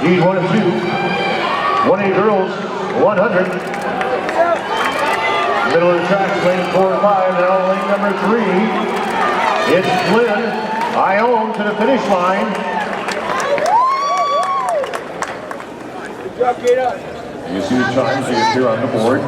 Heat 1 and 2, 1A girls, 100. Middle of the track, lane 4 and 5, now lane number 3. It's Flynn, Ione to the finish line. Good job, Kata. You see the times here on the board.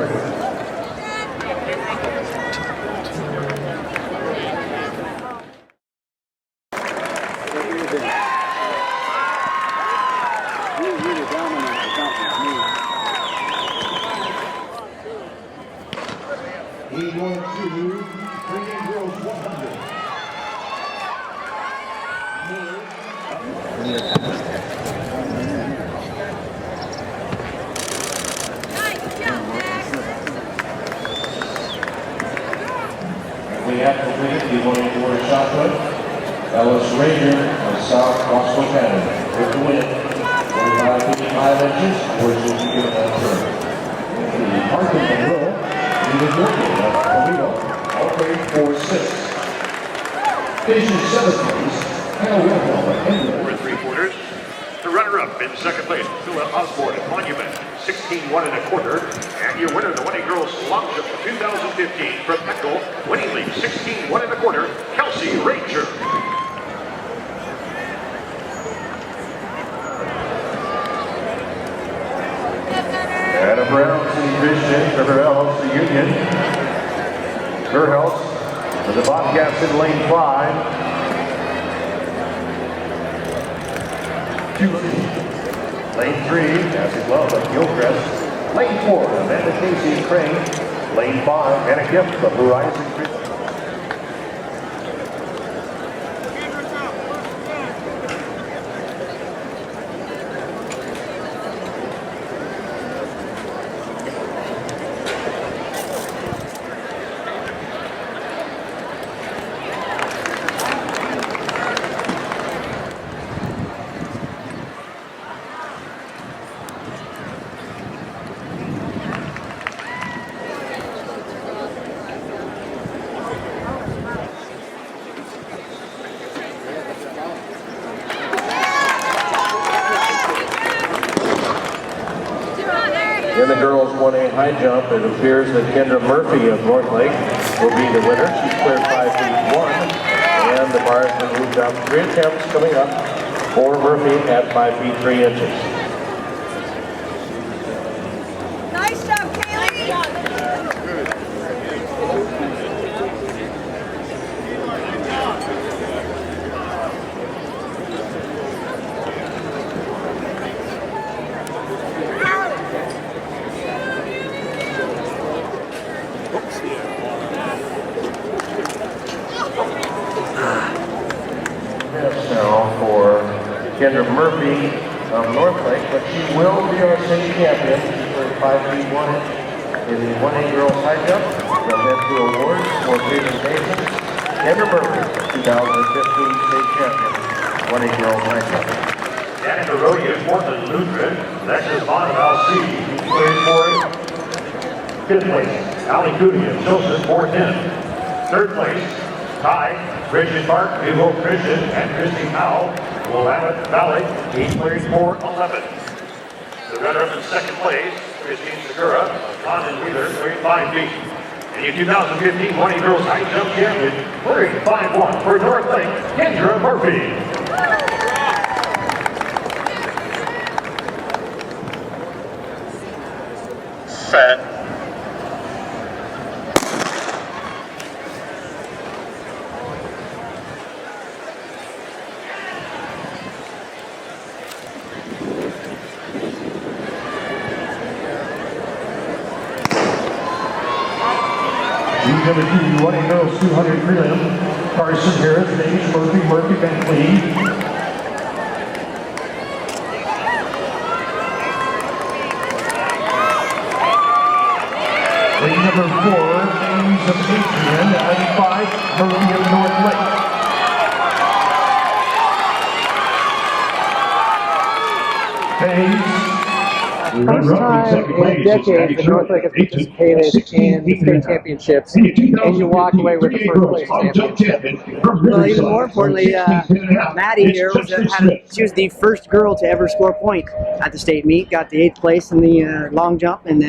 Heat 1 and 2, 3A girls, 100. We have completed the 184 shot put. Ellis Ranger of South Boston Canada with the win. 45 inches, which will be given that turn. The parking control, he was looking at Toledo, all grade 4-6. Finishing 7th place, Hannah Wilhelm at Kendra. Over 3/4. The runner-up in second place, Phila Osborne at Monument, 16-1 1/4. And your winner, the 1A girls long jump 2015 from Echo, winning league 16-1 1/4, Kelsey Ranger. Adam Brown, City Christian, Trevor Ellis, the Union. Her House for the Bobcats in lane 5. 2. Lane 3, Nancy Love of Gilchrist. Lane 4, Amanda Casey and Crane. Lane 5, Anna Gift of Horizon Christian. In the girls 1A high jump, it appears that Kendra Murphy of North Lake will be the winner. She's cleared 5 feet 1, and the bar has been moved up. 3 attempts coming up for Murphy at 5 feet 3 inches. Nice job, Kaylee. Now for Kendra Murphy of North Lake, but she will be our city champion for 5 feet 1 inch in the 1A girls high jump. They'll head to awards for presentation. Kendra Murphy, 2015 state champion, 1A girls high jump. Danica Rodia of Portland Lutheran, Alexis Vaughn of Alcee, cleared 4. 5th place, Ali Cooney of Joseph, 410. 3rd place, Ty, Bridget Park, New Hope Christian, and Christy Powell, Willamette Valley, each cleared 411. The runner-up in 2nd place, Christine Sakura of Condon Wheeler, cleared 5 feet. And your 2015 1A girls high jump champion, clearing 5-1 for North Lake, Kendra Murphy. Set. Heat number 2, 1A girls 200 prelim. Carson Harris, Nate Murphy, Murphy Van Cleve. Lane number 4, names of Adrian, lane 5, Murphy of North Lake. Hayes. First time in decades that North Lake has participated in the state championships, and you walk away with the first place championship. Well, even more importantly, Matti here she was the first girl to ever score a point at the state meet. Got the 8th place in the long jump, and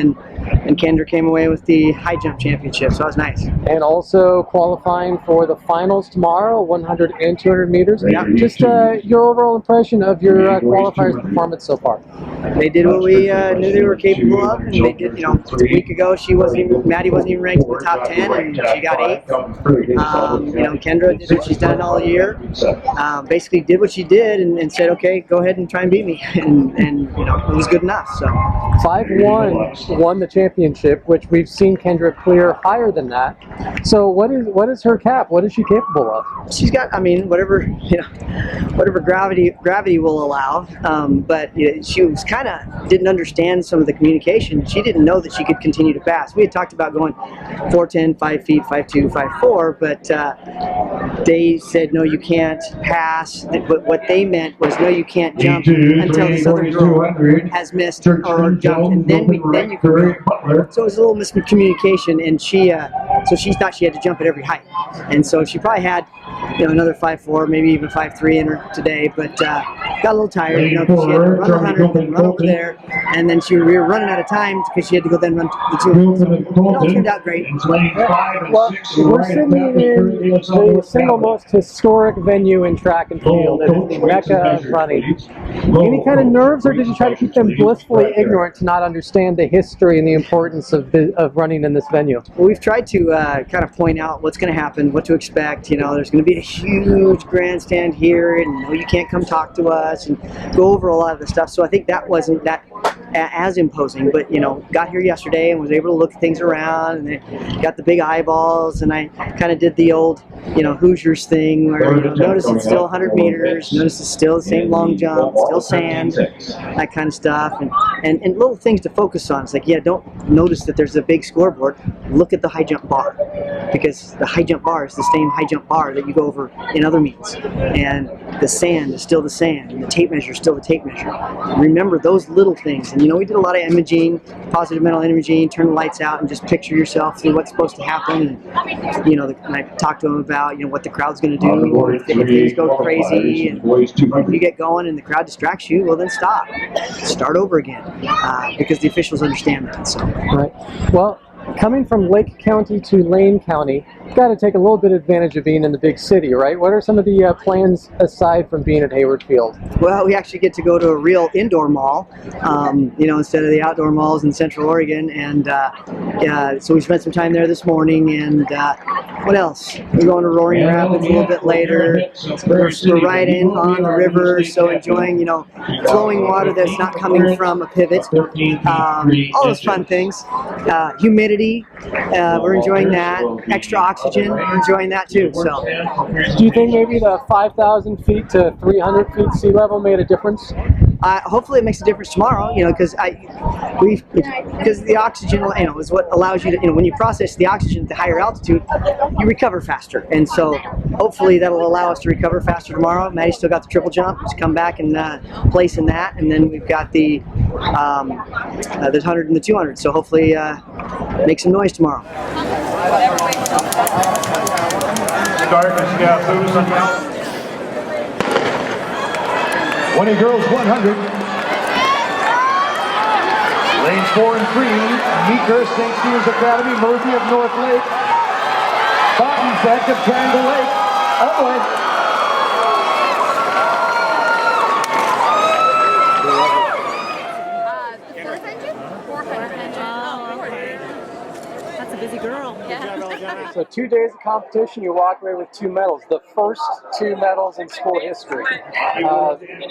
Kendra came away with the high jump championship. So that was nice. And also qualifying for the finals tomorrow, 100 and 200 meters. Yeah. Just your overall impression of your qualifiers' performance so far. They did what we knew they were capable of, and they did. A week ago, Matti wasn't even ranked in the top 10, and she got 8th. Kendra did what she's done all year. Basically, did what she did, and said, "Okay, go ahead and try and beat me," and it was good enough. So 5-1 won the championship, which we've seen Kendra clear higher than that. So what is her cap? What is she capable of? She's got, whatever gravity will allow. But she was kind of didn't understand some of the communication. She didn't know that she could continue to pass. We had talked about going 4'10", 5 feet, 5'2", 5'4", but they said no, you can't pass. But what they meant was no, you can't jump until this other girl has missed or jumped, and then you can go. So it was a little miscommunication, and she thought she had to jump at every height, and so she probably had another 5'4", maybe even 5'3" in her today, but got a little tired, because she had to run 100, then run over there, and then we were running out of time because she had to go then run the 200. So it all turned out great. Well, we're sitting in the single most historic venue in track and field, and the mecca of running. Any kind of nerves, or did you try to keep them blissfully ignorant to not understand the history and the importance of running in this venue? Well, we've tried to kind of point out what's going to happen, what to expect. There's going to be a huge grandstand here, and no, you can't come talk to us, and go over a lot of the stuff. So I think that wasn't that as imposing, but got here yesterday and was able to look things around, and they got the big eyeballs, and I kind of did the old Hoosiers thing where notice it's still 100 meters, notice it's still the same long jump, still sand, that kind of stuff, and little things to focus on. It's like, don't notice that there's a big scoreboard, look at the high jump bar, because the high jump bar is the same high jump bar that you go over in other meets, and the sand is still the sand, and the tape measure is still the tape measure. Remember those little things. And we did a lot of imaging, positive mental imaging, turn the lights out and just picture yourself through what's supposed to happen. And and I talked to them about what the crowd's going to do, if things go crazy, and if you get going and the crowd distracts you, well then start over again, because the officials understand that. So right. Well, coming from Lake County to Lane County, you've got to take a little bit of advantage of being in the big city, right? What are some of the plans aside from being at Hayward Field? Well, we actually get to go to a real indoor mall, instead of the outdoor malls in Central Oregon, and so we spent some time there this morning. And what else? We're going to Roaring Rapids a little bit later. We're riding on the river, so enjoying flowing water that's not coming from a pivot. All those fun things. Humidity, we're enjoying that. Extra oxygen, we're enjoying that too. So, do you think maybe the 5,000 feet to 300 feet sea level made a difference? Hopefully it makes a difference tomorrow, because the oxygen, is what allows you to, when you process the oxygen at the higher altitude, you recover faster. And so hopefully that'll allow us to recover faster tomorrow. Maddie's still got the triple jump to come back and place in that. And then we've got the 100 and the 200. So hopefully make some noise tomorrow. Start the Scappoose on count. 20 girls 100. Lanes 4 and 3. Meeker, St. Stephen's Academy, Murphy of North Lake. Fountain Set of Triangle Lake. Away. That's a busy girl. Yeah. So 2 days of competition, you walk away with 2 medals, the first 2 medals in school history.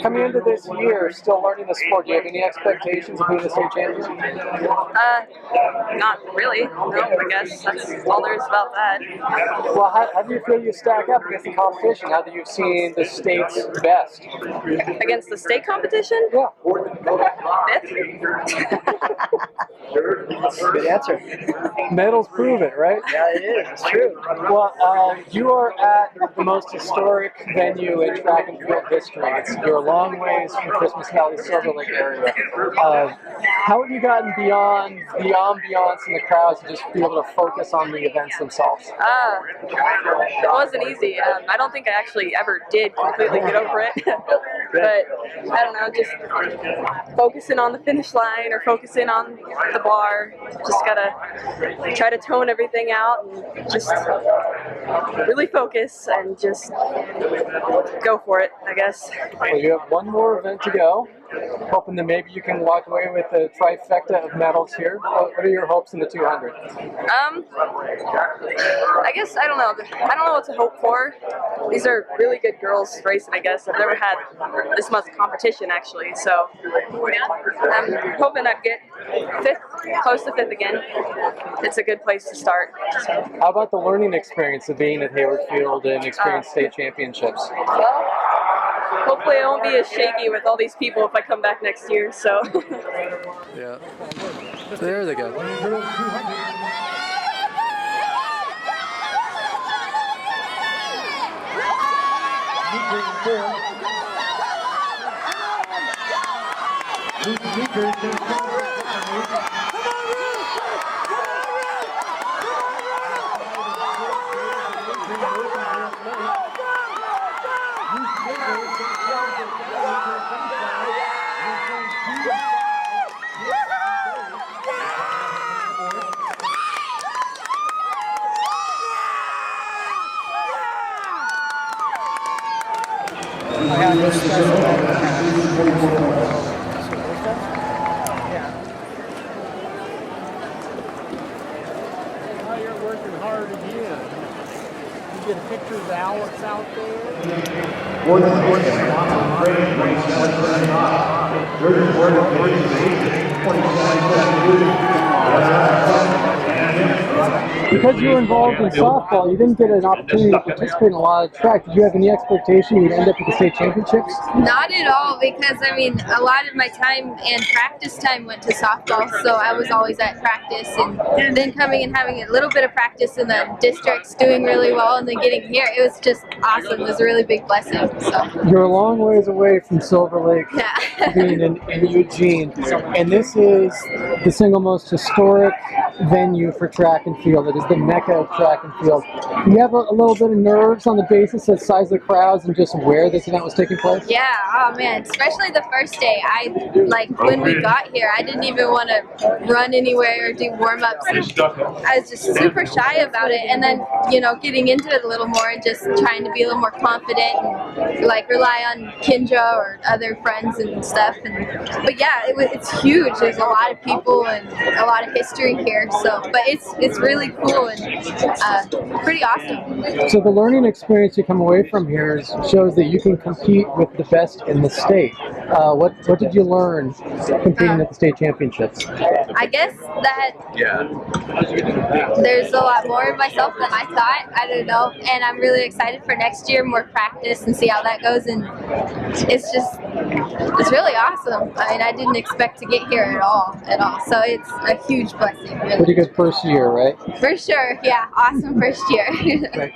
Coming into this year, still learning the sport, do you have any expectations of being the state champion? Not really. No, I guess that's all there is about that. Well, how do you feel you stack up against the competition now that you've seen the state's best? Against the state competition? Yeah. 5th? Good answer. Medals prove it, right? Yeah, it is. It's true. Well, you are at the most historic venue in track and field history. It's you're a long ways from Christmas Valley, Silver Lake area. How have you gotten beyond the ambiance and the crowds to just be able to focus on the events themselves? It wasn't easy. I don't think I actually ever did completely get over it. But I don't know, just focusing on the finish line or focusing on the bar. Just gotta try to tone everything out and just really focus and just go for it, I guess. Well, you have one more event to go. Hoping that maybe you can walk away with a trifecta of medals here. What are your hopes in the 200? I guess I don't know. I don't know what to hope for. These are really good girls racing, I guess. I've never had this much competition actually, so I'm hoping I'd get fifth, close to fifth again. It's a good place to start. How about the learning experience of being at Hayward Field and experiencing state championships? Well, hopefully I won't be as shaky with all these people if I come back next year, so. Yeah. There they go. Now you're working hard again. You get a picture of Alex out there. Because you were involved in softball, you didn't get an opportunity to participate in a lot of track. Did you have any expectation you'd end up at the state championships? Not at all, because I mean, a lot of my time and practice time went to softball, so I was always at practice, and then coming and having a little bit of practice in the districts, doing really well, and then getting here, it was just awesome. It was a really big blessing. So You're a long ways away from Silver Lake, yeah. being in Eugene, and this is the single most historic venue for track and field. It is the mecca of track and field. Do you have a little bit of nerves on the basis of the size of the crowds and just where this event was taking place? Yeah, oh man, especially the first day. When we got here, I didn't even want to run anywhere or do warm-ups. I was just super shy about it, and then, you know, getting into it a little more and just trying to be a little more confident and like rely on Kendra or other friends and stuff. But yeah, it's huge. There's a lot of people and a lot of history here. So, but it's really cool and pretty awesome. So the learning experience you come away from here shows that you can compete with the best in the state. What did you learn competing at the state championships? I guess that there's a lot more of myself than I thought. I don't know, and I'm really excited for next year, more practice and see how that goes. And it's really awesome. I mean, I didn't expect to get here at all. So it's a huge blessing. Really. Pretty good first year, right? For sure, yeah, awesome first year. Right.